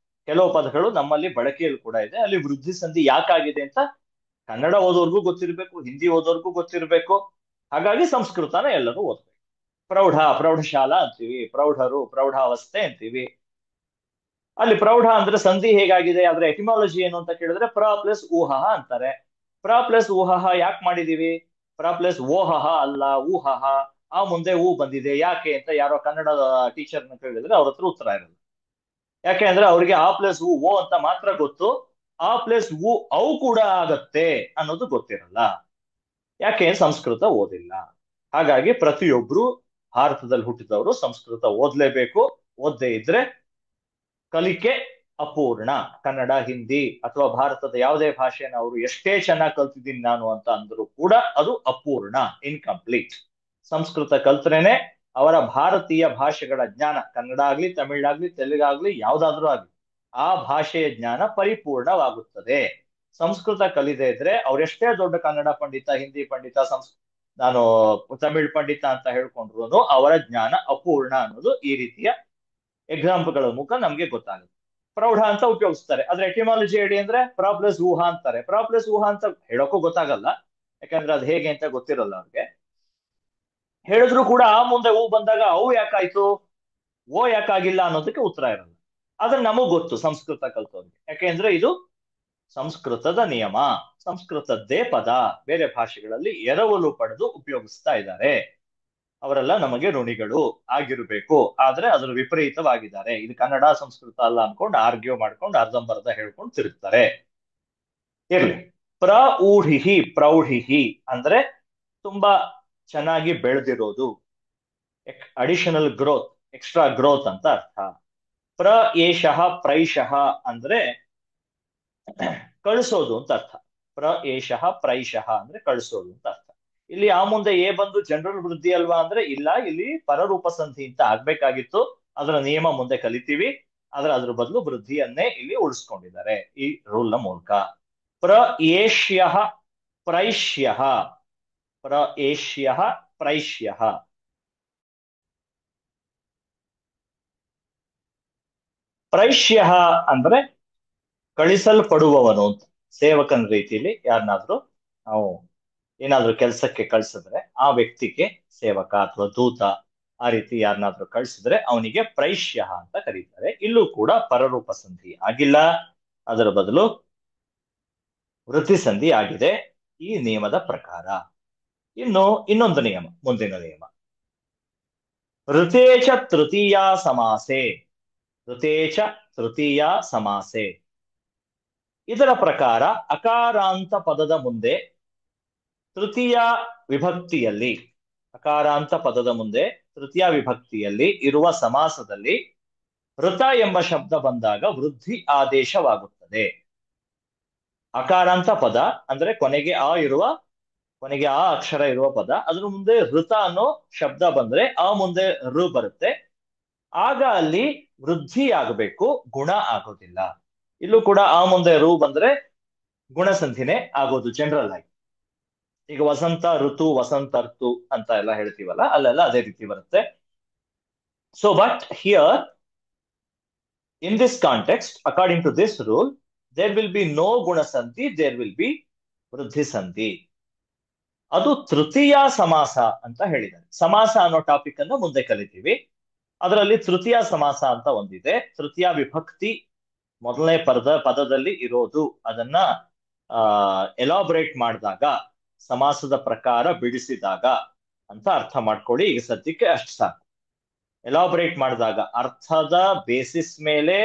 S1: ಕೆಲವು ಪದಗಳು ನಮ್ಮಲ್ಲಿ ಬಳಕೆಯಲ್ಲಿ ಕೂಡ ಇದೆ. ಅಲ್ಲಿ ವೃದ್ಧಿ ಸಂಧಿ ಯಾಕಾಗಿದೆ ಅಂತ ಕನ್ನಡ ಓದೋರ್ಗೂ ಗೊತ್ತಿರ್ಬೇಕು, ಹಿಂದಿ ಓದೋರ್ಗೂ ಗೊತ್ತಿರ್ಬೇಕು. ಹಾಗಾಗಿ ಸಂಸ್ಕೃತನ ಎಲ್ಲರೂ ಓದ್ಬೇಕು. ಪ್ರೌಢ, ಪ್ರೌಢಶಾಲಾ ಅಂತೀವಿ, ಪ್ರೌಢರು, ಪ್ರೌಢಾವಸ್ಥೆ ಅಂತೀವಿ. ಅಲ್ಲಿ ಪ್ರೌಢ ಅಂದ್ರೆ ಸಂಧಿ ಹೇಗಾಗಿದೆ, ಅದ್ರ ಎಟಿಮಾಲಜಿ ಏನು ಅಂತ ಕೇಳಿದ್ರೆ ಪ್ರ ಪ್ಲಸ್ ಊಹಹ ಅಂತಾರೆ. ಪ್ರ ಪ್ಲಸ್ ಊಹಹ ಯಾಕೆ ಮಾಡಿದೀವಿ? ಪ್ರ ಪ್ಲಸ್ ಓಹಹ ಅಲ್ಲ, ಊಹಹ. ಆ ಮುಂದೆ ಊ ಬಂದಿದೆ ಯಾಕೆ ಅಂತ ಯಾರೋ ಕನ್ನಡ ಟೀಚರ್ನ ಕೇಳಿದ್ರೆ ಅವ್ರ ಹತ್ರ ಉತ್ತರ ಇರಲ್ಲ. ಯಾಕೆ ಅಂದ್ರೆ ಅವ್ರಿಗೆ ಆ ಪ್ಲಸ್ ಓ ಅಂತ ಮಾತ್ರ ಗೊತ್ತು, ಆ ಪ್ಲಸ್ ಔ ಕೂಡ ಆಗತ್ತೆ ಅನ್ನೋದು ಗೊತ್ತಿರಲ್ಲ. ಯಾಕೆ? ಸಂಸ್ಕೃತ ಓದಿಲ್ಲ. ಹಾಗಾಗಿ ಪ್ರತಿಯೊಬ್ರು ಭಾರತದಲ್ಲಿ ಹುಟ್ಟಿದವರು ಸಂಸ್ಕೃತ ಓದ್ಲೇಬೇಕು. ಓದ್ದೇ ಇದ್ರೆ ಕಲಿಕೆ ಅಪೂರ್ಣ. ಕನ್ನಡ, ಹಿಂದಿ ಅಥವಾ ಭಾರತದ ಯಾವುದೇ ಭಾಷೆನ ಅವರು ಎಷ್ಟೇ ಚೆನ್ನಾಗಿ ಕಲ್ತಿದ್ದೀನಿ ನಾನು ಅಂತ ಅಂದ್ರೂ ಕೂಡ ಅದು ಅಪೂರ್ಣ, ಇನ್ಕಂಪ್ಲೀಟ್. ಸಂಸ್ಕೃತ ಕಲ್ತ್ರೇನೆ ಅವರ ಭಾರತೀಯ ಭಾಷೆಗಳ ಜ್ಞಾನ, ಕನ್ನಡ ಆಗ್ಲಿ, ತಮಿಳಾಗ್ಲಿ, ತೆಲುಗಾಗ್ಲಿ, ಯಾವ್ದಾದ್ರೂ ಆಗ್ಲಿ, ಆ ಭಾಷೆಯ ಜ್ಞಾನ ಪರಿಪೂರ್ಣವಾಗುತ್ತದೆ. ಸಂಸ್ಕೃತ ಕಲಿದೇ ಇದ್ರೆ ಅವ್ರೆಷ್ಟೇ ದೊಡ್ಡ ಕನ್ನಡ ಪಂಡಿತ, ಹಿಂದಿ ಪಂಡಿತ, ನಾನು ತಮಿಳ್ ಪಂಡಿತ ಅಂತ ಹೇಳ್ಕೊಂಡ್ರು ಅವರ ಜ್ಞಾನ ಅಪೂರ್ಣ ಅನ್ನೋದು ಈ ರೀತಿಯ ಎಕ್ಸಾಂಪಲ್ಗಳ ಮುಖ ನಮ್ಗೆ ಗೊತ್ತಾಗುತ್ತೆ. ಪ್ರೌಢ ಅಂತ ಉಪಯೋಗಿಸ್ತಾರೆ. ಅದ್ರ ಎಟಿಮಾಲಜಿ ಹೇಳಿ ಅಂದ್ರೆ ಪ್ರ ಪ್ಲಸ್ ಊಹ ಅಂತಾರೆ. ಪ್ರ ಪ್ಲಸ್ ಊಹ ಅಂತ ಹೇಳೋಕ್ಕೂ ಗೊತ್ತಾಗಲ್ಲ, ಯಾಕಂದ್ರೆ ಅದು ಹೇಗೆ ಅಂತ ಗೊತ್ತಿರಲ್ಲ ಅವ್ರಿಗೆ. ಹೇಳಿದ್ರು ಕೂಡ ಆ ಮುಂದೆ ಹೂ ಬಂದಾಗ ಅವು ಯಾಕಾಯ್ತು, ಓ ಯಾಕಾಗಿಲ್ಲ ಅನ್ನೋದಕ್ಕೆ ಉತ್ತರ ಇರಲ್ಲ. ಆದ್ರೆ ನಮಗ್ ಗೊತ್ತು ಸಂಸ್ಕೃತ ಕಲ್ತವ್ರಿಗೆ, ಯಾಕೆಂದ್ರೆ ಇದು ಸಂಸ್ಕೃತದ ನಿಯಮ, ಸಂಸ್ಕೃತದ್ದೇ ಪದ. ಬೇರೆ ಭಾಷೆಗಳಲ್ಲಿ ಎರವಲು ಪಡೆದು ಉಪಯೋಗಿಸ್ತಾ ಇದ್ದಾರೆ. ಅವರೆಲ್ಲ ನಮಗೆ ಋಣಿಗಳು ಆಗಿರ್ಬೇಕು. ಆದ್ರೆ ಅದ್ರ ವಿಪರೀತವಾಗಿದ್ದಾರೆ. ಇದು ಕನ್ನಡ ಸಂಸ್ಕೃತ ಅಲ್ಲ ಅನ್ಕೊಂಡು ಆರ್ಗ್ಯೂ ಮಾಡ್ಕೊಂಡು ಅರ್ಧಂಬರ್ಧ ಹೇಳ್ಕೊಂಡು ತಿರುಗ್ತಾರೆ. ಇರ್ಲಿ. ಪ್ರೌಢಿಹಿ, ಪ್ರೌಢಿಹಿ ಅಂದ್ರೆ ತುಂಬಾ ಚೆನ್ನಾಗಿ ಬೆಳೆದಿರೋದು, ಅಡಿಷನಲ್ ಗ್ರೋತ್, ಎಕ್ಸ್ಟ್ರಾ ಗ್ರೋತ್ ಅಂತ ಅರ್ಥ. ಪ್ರ ಏಷಃ ಪ್ರೈಷಃ ಅಂದ್ರೆ ಕಳಿಸೋದು ಅಂತ ಅರ್ಥ. ಪ್ರ ಏಷಃ ಪ್ರೈಷಃ ಅಂದ್ರೆ ಕಳಿಸೋದು ಅಂತ ಅರ್ಥ. ಇಲ್ಲಿ ಆ ಮುಂದೆ ಎ ಬಂದು ಜನರಲ್ ವೃದ್ಧಿ ಅಲ್ವಾ ಅಂದ್ರೆ ಇಲ್ಲ, ಇಲ್ಲಿ ಪರರೂಪ ಸಂಧಿ ಅಂತ ಆಗ್ಬೇಕಾಗಿತ್ತು. ಅದರ ನಿಯಮ ಮುಂದೆ ಕಲಿತೀವಿ. ಆದ್ರೆ ಅದ್ರ ಬದಲು ವೃದ್ಧಿಯನ್ನೇ ಇಲ್ಲಿ ಉಳಿಸ್ಕೊಂಡಿದ್ದಾರೆ ಈ ರೂಲ್ ನ ಮೂಲಕ. ಪ್ರ ಏಷ್ಯಃ ಪ್ರೈಷ್ಯಃ, ಪ್ರ ಏಷ್ಯಃ ಪ್ರೈಷ್ಯಃ. ಪ್ರೈಷ್ಯಃ ಅಂದ್ರೆ ಕಳಿಸಲ್ಪಡುವವನು ಅಂತ. ಸೇವಕನ ರೀತಿಯಲ್ಲಿ ಯಾರನ್ನಾದ್ರೂ ನಾವು ಏನಾದ್ರೂ ಕೆಲಸಕ್ಕೆ ಕಳ್ಸಿದ್ರೆ ಆ ವ್ಯಕ್ತಿಗೆ ಸೇವಕ ಅಥವಾ ದೂತ, ಆ ರೀತಿ ಯಾರನ್ನಾದ್ರೂ ಕಳ್ಸಿದ್ರೆ ಅವನಿಗೆ ಪ್ರೈಷ್ಯ ಅಂತ ಕರೀತಾರೆ. ಇಲ್ಲೂ ಕೂಡ ಪರರೂಪ ಸಂಧಿ ಆಗಿಲ್ಲ, ಅದರ ಬದಲು ವೃತ್ತಿ ಸಂಧಿ ಆಗಿದೆ ಈ ನಿಯಮದ ಪ್ರಕಾರ. ಇನ್ನು ಇನ್ನೊಂದು ನಿಯಮ, ಮುಂದಿನ ನಿಯಮ, ಋತೇಚ ತೃತೀಯ ಸಮಾಸೆ. ಋತೇಚ ತೃತೀಯ ಸಮಾಸೆ. ಇದರ ಪ್ರಕಾರ ಅಕಾರಾಂತ ಪದದ ಮುಂದೆ ತೃತೀಯ ವಿಭಕ್ತಿಯಲ್ಲಿ, ಅಕಾರಾಂತ ಪದದ ಮುಂದೆ ತೃತೀಯ ವಿಭಕ್ತಿಯಲ್ಲಿ ಇರುವ ಸಮಾಸದಲ್ಲಿ ಋತ ಎಂಬ ಶಬ್ದ ಬಂದಾಗ ವೃದ್ಧಿ ಆದೇಶವಾಗುತ್ತದೆ. ಅಕಾರಾಂತ ಪದ ಅಂದ್ರೆ ಕೊನೆಗೆ ಆ ಅಕ್ಷರ ಇರುವ ಪದ, ಅದ್ರ ಮುಂದೆ ಋತ ಅನ್ನೋ ಶಬ್ದ ಬಂದ್ರೆ ಆ ಮುಂದೆ ಋ ಬರುತ್ತೆ. ಆಗ ಅಲ್ಲಿ ವೃದ್ಧಿ ಆಗಬೇಕು, ಗುಣ ಆಗೋದಿಲ್ಲ. ಇಲ್ಲೂ ಕೂಡ ಆ ಮುಂದೆ ಋ ಬಂದ್ರೆ ಗುಣಸಂಧಿನೇ ಆಗೋದು ಜನರಲ್ ಆಗಿ. ಈಗ ವಸಂತ ಋತು, ವಸಂತ ಋತು ಅಂತ ಎಲ್ಲ ಹೇಳ್ತೀವಲ್ಲ, ಅಲ್ಲೆಲ್ಲ ಅದೇ ರೀತಿ ಬರುತ್ತೆ. So but here in this context, according to this rule, there will be no gunasanti, there will be ವೃದ್ಧಿ ಸಂಧಿ. ಅದು ತೃತೀಯ ಸಮಾಸ ಅಂತ ಹೇಳಿದ್ದಾರೆ. ಸಮಾಸ ಅನ್ನೋ ಟಾಪಿಕ್ ಅನ್ನು ಮುಂದೆ ಕಲಿತೀವಿ. ಅದರಲ್ಲಿ ತೃತೀಯ ಸಮಾಸ ಅಂತ ಒಂದಿದೆ. ತೃತೀಯ ವಿಭಕ್ತಿ ಮೊದಲನೇ ಪದದಲ್ಲಿ ಇರೋದು, ಅದನ್ನ ಎಲಾಬ್ರೇಟ್ ಮಾಡಿದಾಗ, ಸಮಾಸದ ಪ್ರಕಾರ ಬಿಡಿಸಿದಾಗ ಅಂತ ಅರ್ಥ ಮಾಡ್ಕೊಳ್ಳಿ. ಈಗ ಸದ್ಯಕ್ಕೆ ಅಷ್ಟು ಸಾಕು. ಎಲಾಬ್ರೇಟ್ ಮಾಡಿದಾಗ, ಅರ್ಥದ ಬೇಸಿಸ್ ಮೇಲೆ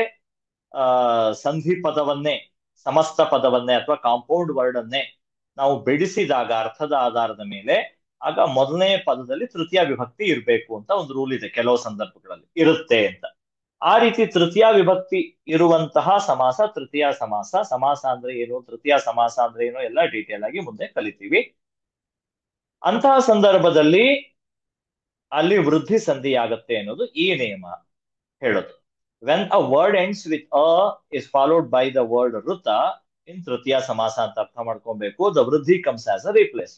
S1: ಸಂಧಿ ಪದವನ್ನೇ ಸಮಸ್ತ ಪದವನ್ನೇ ಅಥವಾ ಕಾಂಪೌಂಡ್ ವರ್ಡ್ ಅನ್ನೇ ನಾವು ಬಿಡಿಸಿದಾಗ ಅರ್ಥದ ಆಧಾರದ ಮೇಲೆ, ಆಗ ಮೊದಲನೇ ಪದದಲ್ಲಿ ತೃತೀಯ ವಿಭಕ್ತಿ ಇರಬೇಕು ಅಂತ ಒಂದು ರೂಲ್ ಇದೆ, ಕೆಲವು ಸಂದರ್ಭಗಳಲ್ಲಿ ಇರುತ್ತೆ ಅಂತ. ಆ ರೀತಿ ತೃತೀಯ ವಿಭಕ್ತಿ ಇರುವಂತಹ ಸಮಾಸ ತೃತೀಯ ಸಮಾಸ. ಸಮಾಸ ಅಂದ್ರೆ ಏನು, ತೃತೀಯ ಸಮಾಸ ಅಂದ್ರೆ ಏನು, ಎಲ್ಲ ಡೀಟೇಲ್ ಆಗಿ ಮುಂದೆ ಕಲಿತೀವಿ. ಅಂತಹ ಸಂದರ್ಭದಲ್ಲಿ ಅಲ್ಲಿ ವೃದ್ಧಿ ಸಂಧಿ ಆಗತ್ತೆ ಅನ್ನೋದು ಈ ನಿಯಮ ಹೇಳೋದು. When a word ends with ಅ is followed by the word ಋತ ಇನ್ ತೃತೀಯ ಸಮಾಸ ಅಂತ ಅರ್ಥ ಮಾಡ್ಕೊಬೇಕು. ದ ವೃದ್ಧಿ ಕಮ್ಸ್ ಆಸ್ ಅ ರಿಪ್ಲೇಸ್.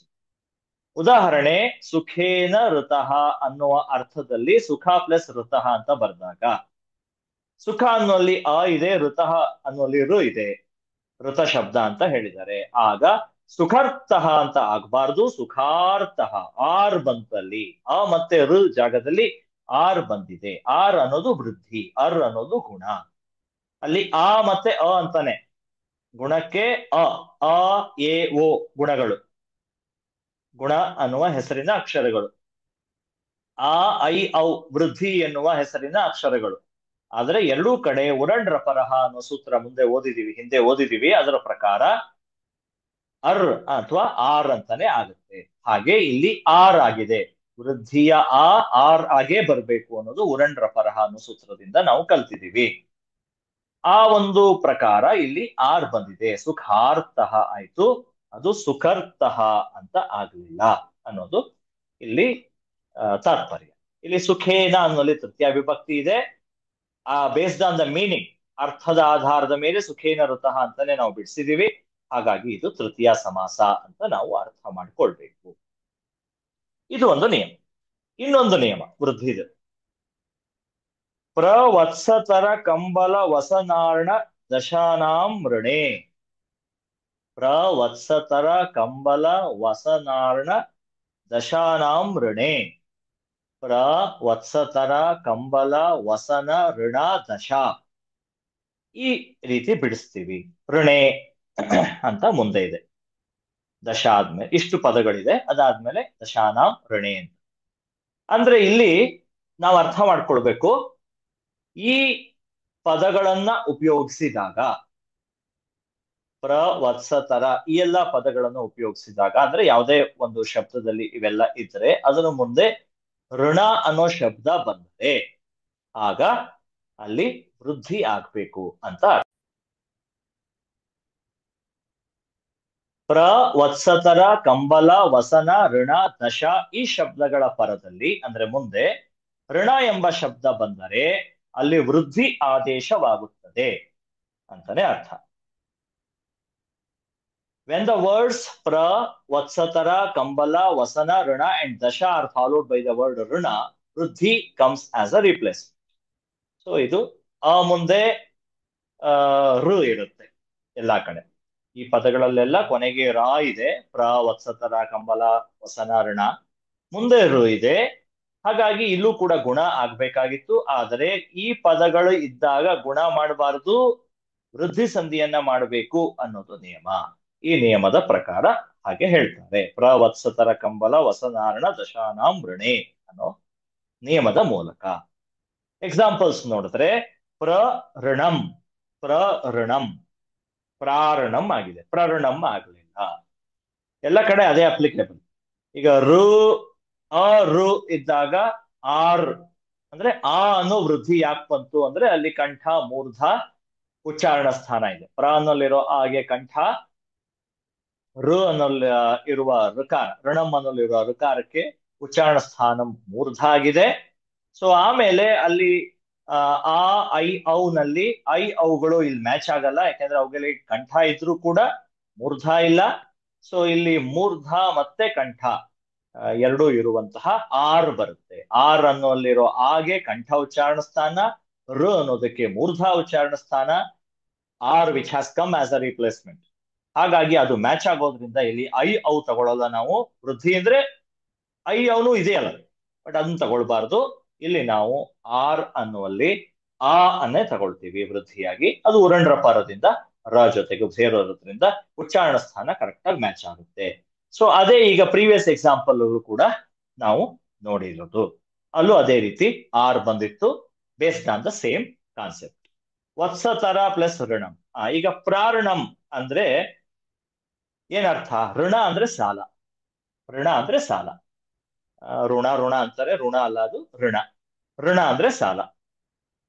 S1: ಉದಾಹರಣೆ, ಸುಖೇನ ಋತಃ ಅನ್ನುವ ಅರ್ಥದಲ್ಲಿ ಸುಖ ಪ್ಲಸ್ ಋತಃ ಅಂತ ಬರೆದಾಗ, ಸುಖ ಅನ್ನುವಲ್ಲಿ ಅ ಇದೆ, ಋತಃ ಅನ್ನುವಲ್ಲಿ ಋ ಇದೆ, ಋತ ಶಬ್ದ ಅಂತ ಹೇಳಿದ್ದಾರೆ. ಆಗ ಸುಖಾರ್ಥಃ ಅಂತ ಆಗ್ಬಾರ್ದು, ಸುಖಾರ್ಥಃ. ಆರ್ ಬಂತಲ್ಲಿ, ಅ ಮತ್ತೆ ಋ ಜಾಗದಲ್ಲಿ ಆರ್ ಬಂದಿದೆ. ಆರ್ ಅನ್ನೋದು ವೃದ್ಧಿ, ಅರ್ ಅನ್ನೋದು ಗುಣ. ಅಲ್ಲಿ ಆ ಮತ್ತೆ ಅ ಅಂತಾನೆ, ಗುಣಕ್ಕೆ ಅ, ಅ ಎ ಓ ಗುಣಗಳು, ಗುಣ ಅನ್ನುವ ಹೆಸರಿನ ಅಕ್ಷರಗಳು. ಆ ಐ ಔ ವೃದ್ಧಿ ಎನ್ನುವ ಹೆಸರಿನ ಅಕ್ಷರಗಳು. ಆದ್ರೆ ಎರಡೂ ಕಡೆ ಉರಣ್ ರಪರಹ ಅನ್ನೋ ಸೂತ್ರ ಮುಂದೆ ಓದಿದೀವಿ, ಹಿಂದೆ ಓದಿದೀವಿ. ಅದರ ಪ್ರಕಾರ ಅರ್ ಅಥವಾ ಆರ್ ಅಂತಾನೆ ಆಗುತ್ತೆ. ಹಾಗೆ ಇಲ್ಲಿ ಆರ್ ಆಗಿದೆ, ವೃದ್ಧಿಯ ಆರ್ ಆಗೇ ಬರ್ಬೇಕು ಅನ್ನೋದು ಉರಣ್ ರಪರಹ ಅನ್ನೋ ಸೂತ್ರದಿಂದ ನಾವು ಕಲ್ತಿದೀವಿ. ಆ ಒಂದು ಪ್ರಕಾರ ಇಲ್ಲಿ ಆರ್ ಬಂದಿದೆ, ಸುಖಾರ್ಥಃ ಆಯ್ತು, ಅದು ಸುಖರ್ಥಃ ಅಂತ ಆಗ್ಲಿಲ್ಲ ಅನ್ನೋದು ಇಲ್ಲಿ ತಾತ್ಪರ್ಯ. ಇಲ್ಲಿ ಸುಖೇನ ಅನ್ನೋಲ್ಲಿ ತೃತೀಯ ವಿಭಕ್ತಿ ಇದೆ. ಬೇಸ್ಡ್ ಆನ್ ದ ಮೀನಿಂಗ್, ಅರ್ಥದ ಆಧಾರದ ಮೇಲೆ ಸುಖೇನ ಋತಃ ಅಂತಾನೆ ನಾವು ಬಿಡಿಸಿದೀವಿ. ಹಾಗಾಗಿ ಇದು ತೃತೀಯ ಸಮಾಸ ಅಂತ ನಾವು ಅರ್ಥ ಮಾಡ್ಕೊಳ್ಬೇಕು. ಇದು ಒಂದು ನಿಯಮ. ಇನ್ನೊಂದು ನಿಯಮ ವೃದ್ಧಿದು. ಪ್ರವತ್ಸತರ ಕಂಬಲ ವಸನಾರ್ಣ ದಶಾನಾಂ ಋಣೆ. ಪ್ರವತ್ಸತರ ಕಂಬಲ ವಸನಾರ್ಣ ದಶಾನಾಂ ಋಣೆ. ಪ್ರವತ್ಸತರ ಕಂಬಲ ವಸನ ಋಣ ದಶ, ಈ ರೀತಿ ಬಿಡಿಸ್ತೀವಿ. ಋಣೆ ಅಂತ ಮುಂದೆ ಇದೆ, ದಶ ಆದ್ಮೇಲೆ ಇಷ್ಟು ಪದಗಳಿದೆ, ಅದಾದ್ಮೇಲೆ ದಶಾನಾಂ ಋಣೆ ಅಂತ. ಅಂದ್ರೆ ಇಲ್ಲಿ ನಾವು ಅರ್ಥ ಮಾಡ್ಕೊಳ್ಬೇಕು, ಈ ಪದಗಳನ್ನ ಉಪಯೋಗಿಸಿದಾಗ, ಪ್ರವತ್ಸತರ ಈ ಎಲ್ಲಾ ಪದಗಳನ್ನು ಉಪಯೋಗಿಸಿದಾಗ, ಅಂದ್ರೆ ಯಾವುದೇ ಒಂದು ಶಬ್ದದಲ್ಲಿ ಇವೆಲ್ಲ ಇದ್ರೆ ಅದರ ಮುಂದೆ ಋಣ ಅನ್ನೋ ಶಬ್ದ ಬಂದರೆ ಆಗ ಅಲ್ಲಿ ವೃದ್ಧಿ ಆಗ್ಬೇಕು ಅಂತ. ಪ್ರವತ್ಸತರ ಕಂಬಲ ವಸನ ಋಣ ದಶ ಈ ಶಬ್ದಗಳ ಪರದಲ್ಲಿ, ಅಂದ್ರೆ ಮುಂದೆ ಋಣ ಎಂಬ ಶಬ್ದ ಬಂದರೆ ಅಲ್ಲಿ ವೃದ್ಧಿ ಆದೇಶವಾಗುತ್ತದೆ ಅಂತಾನೆ ಅರ್ಥ. When the words pra, vatsatara, kambala, vasana, rana and dasha are followed by the word runa, ವೃದ್ಧಿ comes as a replacement. So ಇದು ಆ ಮುಂದೆ ಋ ಇರುತ್ತೆ ಎಲ್ಲಾ ಕಡೆ. ಈ ಪದಗಳಲ್ಲೆಲ್ಲ ಕೊನೆಗೆ ರಾ ಇದೆ. ಪ್ರ, ವತ್ಸತರ, ಕಂಬಲ, ವಸನ, ಋಣ, ಮುಂದೆ ಋ ಇದೆ. ಹಾಗಾಗಿ ಇಲ್ಲೂ ಕೂಡ ಗುಣ ಆಗ್ಬೇಕಾಗಿತ್ತು. ಆದರೆ ಈ ಪದಗಳು ಇದ್ದಾಗ ಗುಣ ಮಾಡಬಾರದು, ವೃದ್ಧಿ ಸಂಧಿಯನ್ನ ಮಾಡಬೇಕು ಅನ್ನೋದು ನಿಯಮ. ಈ ನಿಯಮದ ಪ್ರಕಾರ ಹಾಗೆ ಹೇಳ್ತಾರೆ. ಪ್ರವತ್ಸತರ ಕಂಬಲ ವಸನಾರ್ಣ ದಶಾನಾಂ ಋಣೆ ಅನ್ನೋ ನಿಯಮದ ಮೂಲಕ. ಎಕ್ಸಾಂಪಲ್ಸ್ ನೋಡಿದ್ರೆ, ಪ್ರಋಣಂ, ಪ್ರಋಣಂ, ಪ್ರಾರಣಂ ಆಗಿದೆ, ಪ್ರಋಣಂ ಆಗ್ಲಿಲ್ಲ. ಎಲ್ಲ ಕಡೆ ಅದೇ ಅಪ್ಲಿಕೇಬಲ್. ಈಗ ಋ ಅ ಋ ಇದ್ದಾಗ ಆರ್ ಅಂದ್ರೆ ಆ ಅನ್ನೋ ವೃದ್ಧಿ ಯಾಕೆ ಬಂತು ಅಂದ್ರೆ ಅಲ್ಲಿ ಕಂಠ ಮೂರ್ಧ ಉಚ್ಚಾರಣ ಸ್ಥಾನ ಇದೆ. ಪ್ರ ಅನ್ನೋಲ್ಲಿರೋ ಆಗೆ ಕಂಠ, ಋ ಅನ್ನೋಲ್ಲಿ ಇರುವ ಋಕಾರ, ಋಣಂ ಅನ್ನೋಲ್ಲಿರುವ ಋಕಾರಕ್ಕೆ ಉಚ್ಚಾರಣ ಸ್ಥಾನ ಮೂರ್ಧ ಆಗಿದೆ. ಸೊ ಆಮೇಲೆ ಅಲ್ಲಿ ಆ ಐ ಔ ನಲ್ಲಿ ಐ ಔಗಳು ಇಲ್ಲಿ ಮ್ಯಾಚ್ ಆಗಲ್ಲ, ಯಾಕಂದ್ರೆ ಅವುಗಳಲ್ಲಿ ಕಂಠ ಇದ್ರೂ ಕೂಡ ಮೂರ್ಧ ಇಲ್ಲ. ಸೊ ಇಲ್ಲಿ ಮೂರ್ಧ ಮತ್ತೆ ಕಂಠ ಎರಡೂ ಇರುವಂತಹ ಆರ್ ಬರುತ್ತೆ. ಆರ್ ಅನ್ನೋಲ್ಲಿರೋ ಆಗೆ ಕಂಠ ಉಚ್ಚಾರಣ ಸ್ಥಾನ, ಋ ಅನ್ನೋದಕ್ಕೆ ಮೂರ್ಧ ಉಚ್ಚಾರಣ ಸ್ಥಾನ, R which has come as a replacement. ಹಾಗಾಗಿ ಅದು ಮ್ಯಾಚ್ ಆಗೋದ್ರಿಂದ ಇಲ್ಲಿ ಐ ಔ ತಗೊಳ್ಳೋಲ್ಲ ನಾವು. ವೃದ್ಧಿ ಅಂದ್ರೆ ಐ ಔನು ಇದೆಯಲ್ಲ, ಬಟ್ ಅದನ್ನ ತಗೊಳ್ಬಾರ್ದು. ಇಲ್ಲಿ ನಾವು ಆರ್ ಅನ್ನುವಲ್ಲಿ ಆ ಅನ್ನೇ ತಗೊಳ್ತೀವಿ ವೃದ್ಧಿಯಾಗಿ. ಅದು ಉರಂಡ್ರಪಾರದಿಂದ ರ ಜೊತೆಗೆ ಸೇರೋದ್ರಿಂದ ಉಚ್ಚಾರಣ ಸ್ಥಾನ ಕರೆಕ್ಟ್ ಆಗಿ ಮ್ಯಾಚ್ ಆಗುತ್ತೆ. ಸೊ ಅದೇ ಈಗ ಪ್ರೀವಿಯಸ್ ಎಕ್ಸಾಂಪಲ್ ಕೂಡ ನಾವು ನೋಡಿರೋದು. ಅಲ್ಲೂ ಅದೇ ರೀತಿ ಆರ್ ಬಂದಿತ್ತು, based on the same concept. ವತ್ಸತರ ಪ್ಲಸ್ ಋಣಂ. ಈಗ ಪ್ರಾಋಣಂ ಅಂದ್ರೆ ಏನರ್ಥ? ಋಣ ಅಂದ್ರೆ ಸಾಲ. ಋಣ ಅಂದ್ರೆ ಸಾಲ. ಋಣ ಋಣ ಅಂತಾರೆ, ಋಣ ಅಲ್ಲ ಅದು ಋಣ. ಋಣ ಅಂದ್ರೆ ಸಾಲ.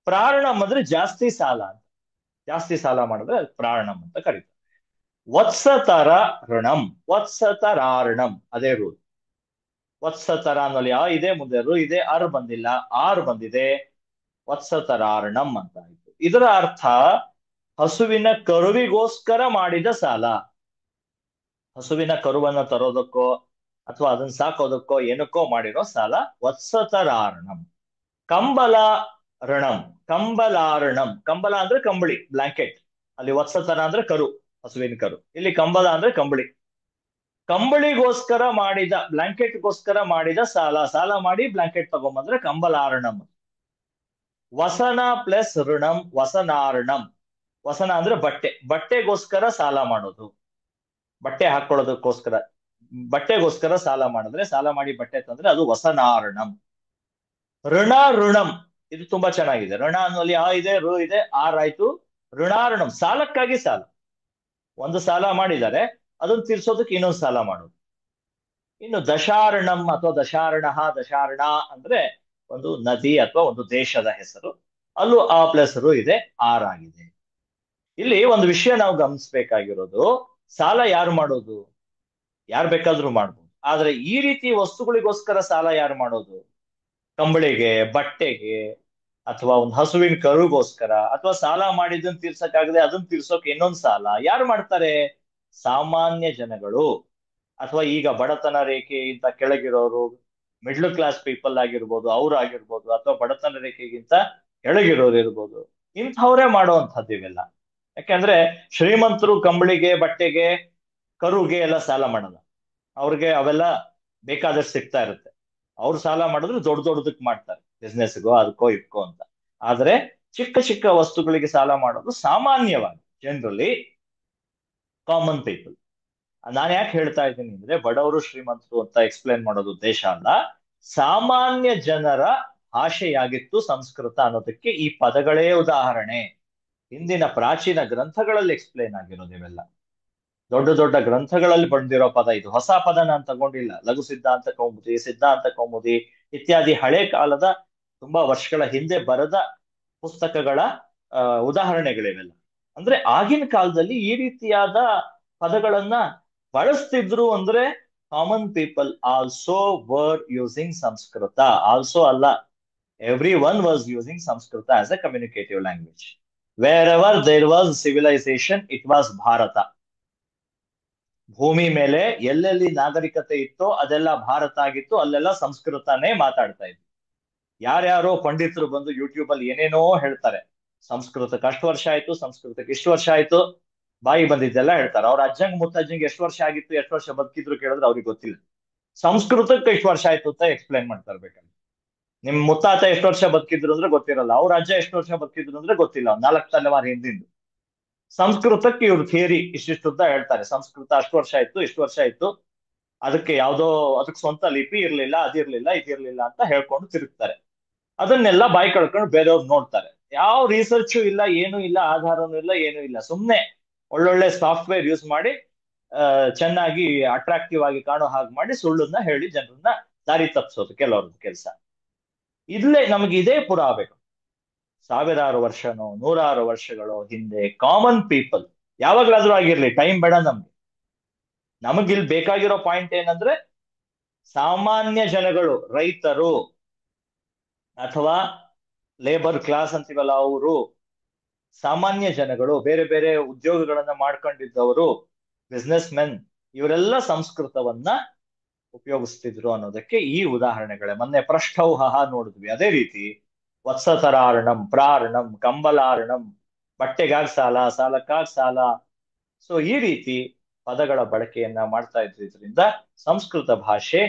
S1: ಪ್ರಾರಣಂ ಅಂದ್ರೆ ಜಾಸ್ತಿ ಸಾಲ ಅಂತ. ಜಾಸ್ತಿ ಸಾಲ ಮಾಡಿದ್ರೆ ಅದು ಪ್ರಾರಣಂ ಅಂತ ಕರೀತಾರೆ. ವತ್ಸತರ ಋಣಂ, ವತ್ಸತರಾರ್ಣಂ, ಅದೇ ರೂಲ್. ವತ್ಸತರ ಅನ್ನೋಲ್ಲಿ ಆ ಇದೆ, ಮುಂದೆ ರು ಇದೆ, ಅರ್ ಬಂದಿಲ್ಲ, ಆರ್ ಬಂದಿದೆ, ವತ್ಸತರಾರ್ಣಂ ಅಂತ ಆಯ್ತು. ಇದರ ಅರ್ಥ ಹಸುವಿನ ಕರುವಿಗೋಸ್ಕರ ಮಾಡಿದ ಸಾಲ. ಹಸುವಿನ ಕರುವನ್ನ ತರೋದಕ್ಕೋ ಅಥವಾ ಅದನ್ನ ಸಾಕೋದಕ್ಕೋ ಏನಕ್ಕೋ ಮಾಡಿರೋ ಸಾಲ ವತ್ಸತರಾರ್ಣಂ. ಕಂಬಲ ಋಣಂ, ಕಂಬಲಾರ್ಣಂ. ಕಂಬಲ ಅಂದ್ರೆ ಕಂಬಳಿ, ಬ್ಲಾಂಕೆಟ್. ಅಲ್ಲಿ ವತ್ಸತರ ಅಂದ್ರೆ ಕರು, ಹಸುವಿನ ಕರು. ಇಲ್ಲಿ ಕಂಬಲ ಅಂದ್ರೆ ಕಂಬಳಿ. ಕಂಬಳಿಗೋಸ್ಕರ ಮಾಡಿದ, ಬ್ಲಾಂಕೆಟ್ಗೋಸ್ಕರ ಮಾಡಿದ ಸಾಲ. ಸಾಲ ಮಾಡಿ ಬ್ಲಾಂಕೆಟ್ ತಗೊಂಬಂದ್ರೆ ಕಂಬಲಾರ್ಣಂ. ವಸನ ಪ್ಲಸ್ ಋಣಂ, ವಸನಾರ್ಣಂ. ವಸನ ಅಂದ್ರೆ ಬಟ್ಟೆ, ಬಟ್ಟೆಗೋಸ್ಕರ ಸಾಲ ಮಾಡೋದು. ಬಟ್ಟೆ ಹಾಕೊಳ್ಳೋದಕ್ಕೋಸ್ಕರ, ಬಟ್ಟೆಗೋಸ್ಕರ ಸಾಲ ಮಾಡಿದ್ರೆ, ಸಾಲ ಮಾಡಿ ಬಟ್ಟೆ ತಂದ್ರೆ ಅದು ವಸನಾರ್ಣಂ. ಋಣ ಋಣಂ, ಇದು ತುಂಬಾ ಚೆನ್ನಾಗಿದೆ. ಋಣ ಅನ್ನೋಲ್ಲಿ ಆ ಇದೆ, ರು ಇದೆ, ಆರ್ ಆಯ್ತು. ಋಣಾರ್ಣಂ, ಸಾಲಕ್ಕಾಗಿ ಸಾಲ. ಒಂದು ಸಾಲ ಮಾಡಿದ್ದಾರೆ, ಅದನ್ನ ತೀರ್ಸೋದಕ್ಕೆ ಇನ್ನೊಂದು ಸಾಲ ಮಾಡೋದು. ಇನ್ನು ದಶಾರ್ಣಂ ಅಥವಾ ದಶಾರ್ಣ, ದಶಾರ್ಣ ಅಂದ್ರೆ ಒಂದು ನದಿ ಅಥವಾ ಒಂದು ದೇಶದ ಹೆಸರು. ಅಲ್ಲೂ ಆ ಪ್ಲಸ್ ರು ಇದೆ, ಆರ್ ಆಗಿದೆ. ಇಲ್ಲಿ ಒಂದು ವಿಷಯ ನಾವು ಗಮನಿಸ್ಬೇಕಾಗಿರೋದು, ಸಾಲ ಯಾರು ಮಾಡೋದು? ಯಾರು ಬೇಕಾದ್ರೂ ಮಾಡ್ಬೋದು. ಆದ್ರೆ ಈ ರೀತಿ ವಸ್ತುಗಳಿಗೋಸ್ಕರ ಸಾಲ ಯಾರು ಮಾಡೋದು? ಕಂಬಳಿಗೆ, ಬಟ್ಟೆಗೆ, ಅಥವಾ ಒಂದು ಹಸುವಿನ ಕರುಗೋಸ್ಕರ, ಅಥವಾ ಸಾಲ ಮಾಡಿದ್ದನ್ನ ತೀರ್ಸಕ್ಕಾಗದೆ ಅದನ್ನ ತೀರ್ಸೋಕೆ ಇನ್ನೊಂದು ಸಾಲ ಯಾರು ಮಾಡ್ತಾರೆ? ಸಾಮಾನ್ಯ ಜನಗಳು, ಅಥವಾ ಈಗ ಬಡತನ ರೇಖೆಗಿಂತ ಕೆಳಗಿರೋರು, ಮಿಡ್ಲ್ ಕ್ಲಾಸ್ ಪೀಪಲ್ ಆಗಿರ್ಬೋದು, ಅವ್ರು ಆಗಿರ್ಬೋದು, ಅಥವಾ ಬಡತನ ರೇಖೆಗಿಂತ ಕೆಳಗಿರೋರು ಇರ್ಬೋದು. ಇಂಥವ್ರೇ ಮಾಡುವಂಥದ್ದು ಇವೆಲ್ಲ. ಯಾಕೆಂದ್ರೆ ಶ್ರೀಮಂತರು ಕಂಬಳಿಗೆ, ಬಟ್ಟೆಗೆ, ಕರುಗೆ ಎಲ್ಲ ಸಾಲ ಮಾಡಲ್ಲ. ಅವ್ರಿಗೆ ಅವೆಲ್ಲ ಬೇಕಾದಷ್ಟು ಸಿಗ್ತಾ ಇರುತ್ತೆ. ಅವ್ರು ಸಾಲ ಮಾಡಿದ್ರೆ ದೊಡ್ಡ ದೊಡ್ಡದಕ್ಕೆ ಮಾಡ್ತಾರೆ, ಬಿಸ್ನೆಸ್ಗೋ ಅದಕ್ಕೋ ಇದಕ್ಕೋ ಅಂತ. ಆದ್ರೆ ಚಿಕ್ಕ ಚಿಕ್ಕ ವಸ್ತುಗಳಿಗೆ ಸಾಲ ಮಾಡೋದು ಸಾಮಾನ್ಯವಾಗಿ, ಜನರಲಿ ಕಾಮನ್ ಪೀಪಲ್. ನಾನು ಯಾಕೆ ಹೇಳ್ತಾ ಇದ್ದೀನಿ ಅಂದ್ರೆ, ಬಡವರು ಶ್ರೀಮಂತರು ಅಂತ ಎಕ್ಸ್ಪ್ಲೇನ್ ಮಾಡೋದು ಉದ್ದೇಶ ಅಲ್ಲ. ಸಾಮಾನ್ಯ ಜನರ ಭಾಷೆಯಾಗಿತ್ತು ಸಂಸ್ಕೃತ ಅನ್ನೋದಕ್ಕೆ ಈ ಪದಗಳೇ ಉದಾಹರಣೆ. ಹಿಂದಿನ ಪ್ರಾಚೀನ ಗ್ರಂಥಗಳಲ್ಲಿ ಎಕ್ಸ್ಪ್ಲೇನ್ ಆಗಿರೋದು ಇವೆಲ್ಲ. ದೊಡ್ಡ ದೊಡ್ಡ ಗ್ರಂಥಗಳಲ್ಲಿ ಬಂದಿರೋ ಪದ ಇದು. ಹೊಸ ಪದ ನಾನು ತಗೊಂಡಿಲ್ಲ. ಲಘು ಸಿದ್ಧಾಂತ ಕೌಮುದಿ, ಸಿದ್ಧಾಂತ ಕೌಮುದಿ ಇತ್ಯಾದಿ ಹಳೆ ಕಾಲದ, ತುಂಬಾ ವರ್ಷಗಳ ಹಿಂದೆ ಬರೆದ ಪುಸ್ತಕಗಳ ಉದಾಹರಣೆಗಳಿವೆಲ್ಲ. ಅಂದ್ರೆ ಆಗಿನ ಕಾಲದಲ್ಲಿ ಈ ರೀತಿಯಾದ ಪದಗಳನ್ನ ಬಳಸ್ತಿದ್ರು. ಅಂದ್ರೆ common people also were using Sanskrit. Also ಅಲ್ಲ, everyone was using Sanskrit as a communicative language. Wherever there was civilisation, it was Bharata. ಭೂಮಿ ಮೇಲೆ ಎಲ್ಲೆಲ್ಲಿ ನಾಗರಿಕತೆ ಇತ್ತೋ ಅದೆಲ್ಲ ಭಾರತ ಆಗಿತ್ತು. ಅಲ್ಲೆಲ್ಲ ಸಂಸ್ಕೃತನೇ ಮಾತಾಡ್ತಾ ಇದ್ರು. ಯಾರ್ಯಾರೋ ಪಂಡಿತರು ಬಂದು ಯೂಟ್ಯೂಬ್ ಅಲ್ಲಿ ಏನೇನೋ ಹೇಳ್ತಾರೆ. ಸಂಸ್ಕೃತಕ್ಕೆ ಅಷ್ಟು ವರ್ಷ ಆಯ್ತು, ಸಂಸ್ಕೃತಕ್ಕೆ ಇಷ್ಟು ವರ್ಷ ಆಯ್ತು, ಬಾಯಿ ಬಂದಿದ್ದೆಲ್ಲ ಹೇಳ್ತಾರೆ. ಅವ್ರ ಅಜ್ಜಂಗ್ ಮುತ್ತಜ್ಜಂಗ್ ಎಷ್ಟು ವರ್ಷ ಆಗಿತ್ತು, ಎಷ್ಟು ವರ್ಷ ಬದುಕಿದ್ರು ಕೇಳಿದ್ರೆ ಅವ್ರಿಗೆ ಗೊತ್ತಿಲ್ಲ. ಸಂಸ್ಕೃತಕ್ಕೆ ಎಷ್ಟು ವರ್ಷ ಆಯ್ತು ಅಂತ ಎಕ್ಸ್ಪ್ಲೈನ್ ಮಾಡ್ತಾ ಇರ್ಬೇಕಂದ್ರೆ, ನಿಮ್ ಮುತ್ತಾತ ಎಷ್ಟು ವರ್ಷ ಬದುಕಿದ್ರು ಅಂದ್ರೆ ಗೊತ್ತಿರಲ್ಲ. ಅವ್ರ ಅಜ್ಜ ಎಷ್ಟು ವರ್ಷ ಬದುಕಿದ್ರು ಅಂದ್ರೆ ಗೊತ್ತಿಲ್ಲ, 4 ತಲೆಮಾರು ಹಿಂದಿಂದು. ಸಂಸ್ಕೃತಕ್ಕೆ ಇವ್ರು ಥಿಯರಿ ಇಷ್ಟಿಷ್ಟುದ್ದ ಹೇಳ್ತಾರೆ. ಸಂಸ್ಕೃತ ಅಷ್ಟು ವರ್ಷ ಆಯ್ತು, ಇಷ್ಟು ವರ್ಷ ಆಯ್ತು, ಅದಕ್ಕೆ ಯಾವ್ದೋ, ಅದಕ್ಕೆ ಸ್ವಂತ ಲಿಪಿ ಇರ್ಲಿಲ್ಲ, ಅದಿರ್ಲಿಲ್ಲ, ಇದಿರ್ಲಿಲ್ಲ ಅಂತ ಹೇಳ್ಕೊಂಡು ತಿರುಗ್ತಾರೆ. ಅದನ್ನೆಲ್ಲ ಬಾಯಿ ಕಳ್ಕೊಂಡು ಬೇರೆಯವ್ರು ನೋಡ್ತಾರೆ. ಯಾವ ರಿಸರ್ಚು ಇಲ್ಲ, ಏನು ಇಲ್ಲ, ಆಧಾರನೂ ಇಲ್ಲ, ಏನು ಇಲ್ಲ. ಸುಮ್ನೆ ಒಳ್ಳೊಳ್ಳೆ ಸಾಫ್ಟ್ವೇರ್ ಯೂಸ್ ಮಾಡಿ ಚೆನ್ನಾಗಿ ಅಟ್ರಾಕ್ಟಿವ್ ಆಗಿ ಕಾಣೋ ಹಾಗೆ ಮಾಡಿ ಸುಳ್ಳನ್ನ ಹೇಳಿ ಜನರನ್ನ ದಾರಿ ತಪ್ಪಿಸೋದು ಕೆಲವ್ರದ್ದು ಕೆಲಸ. ಇಲ್ಲೇ ನಮಗೆ ಇದೇ ಪುರಾವೆ. ಸಾವಿರಾರು ವರ್ಷನೋ ನೂರಾರು ವರ್ಷಗಳು ಹಿಂದೆ ಕಾಮನ್ ಪೀಪಲ್ ಯಾವಾಗ್ಲಾದ್ರೂ ಆಗಿರ್ಲಿ, ಟೈಮ್ ಬೇಡ ನಮ್ಗೆ. ನಮಗಿಲ್ಲಿ ಬೇಕಾಗಿರೋ ಪಾಯಿಂಟ್ ಏನಂದ್ರೆ, ಸಾಮಾನ್ಯ ಜನಗಳು, ರೈತರು ಅಥವಾ ಲೇಬರ್ ಕ್ಲಾಸ್ ಅಂತೀವಲ್ಲ ಅವರು, ಸಾಮಾನ್ಯ ಜನಗಳು, ಬೇರೆ ಬೇರೆ ಉದ್ಯೋಗಗಳನ್ನ ಮಾಡ್ಕೊಂಡಿದ್ದವರು, ಬಿಸ್ನೆಸ್ ಮೆನ್, ಇವರೆಲ್ಲ ಸಂಸ್ಕೃತವನ್ನ ಉಪಯೋಗಿಸ್ತಿದ್ರು ಅನ್ನೋದಕ್ಕೆ ಈ ಉದಾಹರಣೆಗಳೇ. ಮೊನ್ನೆ ಪೃಷ್ಠೌಹ ನೋಡಿದ್ವಿ, ಅದೇ ರೀತಿ ವತ್ಸತರಾರ್ಣಂ, ಪ್ರಾರ್ಣಂ, ಕಂಬಲಾರ್ಣಂ, ಬಟ್ಟೆಗಾಗ್ ಸಾಲ, ಸಾಲಕ್ಕಾಗ್ ಸಾಲ. ಸೊ ಈ ರೀತಿ ಪದಗಳ ಬಳಕೆಯನ್ನ ಮಾಡ್ತಾ ಇದ್ರಿಂದ ಸಂಸ್ಕೃತ ಭಾಷೆ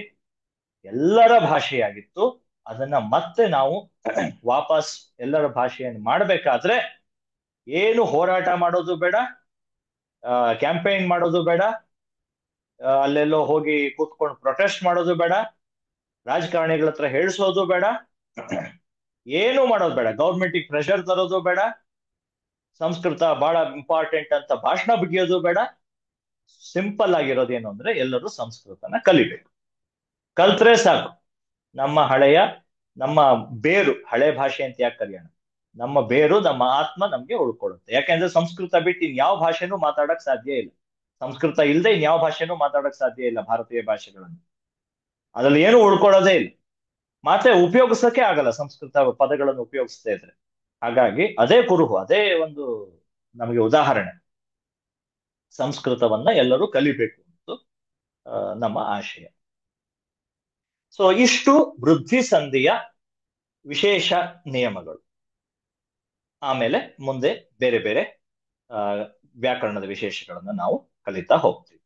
S1: ಎಲ್ಲರ ಭಾಷೆಯಾಗಿತ್ತು. ಅದನ್ನ ಮತ್ತೆ ನಾವು ವಾಪಸ್ ಎಲ್ಲರ ಭಾಷೆಯನ್ನು ಮಾಡಬೇಕಾದ್ರೆ ಏನು ಹೋರಾಟ ಮಾಡೋದು ಬೇಡ, ಕ್ಯಾಂಪೇನ್ ಮಾಡೋದು ಬೇಡ, ಅಲ್ಲೆಲ್ಲೋ ಹೋಗಿ ಕೂತ್ಕೊಂಡು ಪ್ರೊಟೆಸ್ಟ್ ಮಾಡೋದು ಬೇಡ, ರಾಜಕಾರಣಿಗಳ ಹತ್ರ ಹೇಳಿಸೋದು ಬೇಡ, ಏನು ಮಾಡೋದು ಬೇಡ, ಗೌರ್ಮೆಂಟಿಗೆ ಪ್ರೆಷರ್ ತರೋದು ಬೇಡ. ಸಂಸ್ಕೃತ ಬಹಳ ಇಂಪಾರ್ಟೆಂಟ್ ಅಂತ ಭಾಷಣ ಬಿಗಿಯೋದು ಬೇಡ. ಸಿಂಪಲ್ ಆಗಿರೋದೇನು ಅಂದ್ರೆ ಎಲ್ಲರೂ ಸಂಸ್ಕೃತನ ಕಲಿಬೇಕು. ಕಲ್ತ್ರೆ ಸಾಕು. ನಮ್ಮ ಹಳೆಯ ನಮ್ಮ ಬೇರು, ಹಳೆ ಭಾಷೆ ಅಂತ ಯಾಕೆ ಕರೆಯೋಣ, ನಮ್ಮ ಬೇರು ನಮ್ಮ ಆತ್ಮ ನಮ್ಗೆ ಉಳ್ಕೊಳ್ಳುತ್ತೆ. ಯಾಕೆಂದ್ರೆ ಸಂಸ್ಕೃತ ಬಿಟ್ಟು ಇನ್ಯಾವ ಭಾಷೆನೂ ಮಾತಾಡಕ್ ಸಾಧ್ಯ ಇಲ್ಲ. ಸಂಸ್ಕೃತ ಇಲ್ಲದೆ ಇನ್ಯಾವ ಭಾಷೆನೂ ಮಾತಾಡಕ್ ಸಾಧ್ಯ ಇಲ್ಲ, ಭಾರತೀಯ ಭಾಷೆಗಳನ್ನು. ಅದ್ರಲ್ಲಿ ಏನು ಉಳ್ಕೊಳ್ಳೋದೇ ಇಲ್ಲ. ಮತ್ತೆ ಉಪಯೋಗಿಸಕ್ಕೆ ಆಗಲ್ಲ ಸಂಸ್ಕೃತ ಪದಗಳನ್ನು ಉಪಯೋಗಿಸದೇ ಇದ್ರೆ. ಹಾಗಾಗಿ ಅದೇ ಕುರುಹು, ಅದೇ ಒಂದು ನಮಗೆ ಉದಾಹರಣೆ. ಸಂಸ್ಕೃತವನ್ನ ಎಲ್ಲರೂ ಕಲಿಬೇಕು ಅಂತ ನಮ್ಮ ಆಶಯ. ಸೊ ಇಷ್ಟು ವೃದ್ಧಿ ಸಂಧಿಯ ವಿಶೇಷ ನಿಯಮಗಳು. ಆಮೇಲೆ ಮುಂದೆ ಬೇರೆ ಬೇರೆ ವ್ಯಾಕರಣದ ವಿಶೇಷಗಳನ್ನ ನಾವು ಕಲಿತಾ ಹೋಗ್ತೀವಿ.